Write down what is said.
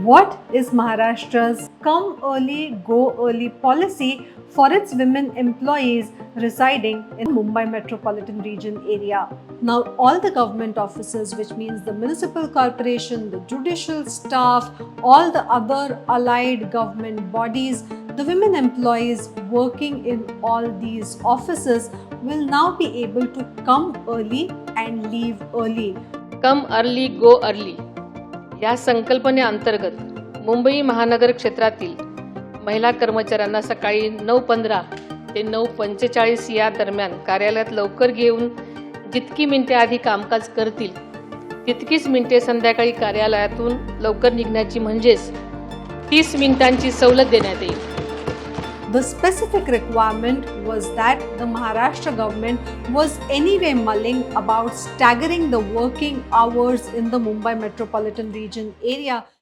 What is Maharashtra's come early, go early policy for its women employees residing in Mumbai metropolitan region area? Now, all the government offices, which means the municipal corporation, the judicial staff, all the other allied government bodies, the women employees working in all these offices will now be able to come early and leave early. Come early go early या संकल्पनेअंतर्गत मुंबई महानगर क्षेत्रातील महिला कर्मचाऱ्यांना सकाळी 9:15 ते 9:45 या दरम्यान कार्यालयात लवकर घेऊन जितकी मिनिटे आधी कामकाज करतील तितकीच मिनिटे संध्याकाळी कार्यालयातून लवकर निघण्याची म्हणजेच 30 मिनिटांची सवलत देण्यात येईल. The specific requirement was that the Maharashtra government was anyway mulling about staggering the working hours in the Mumbai metropolitan region area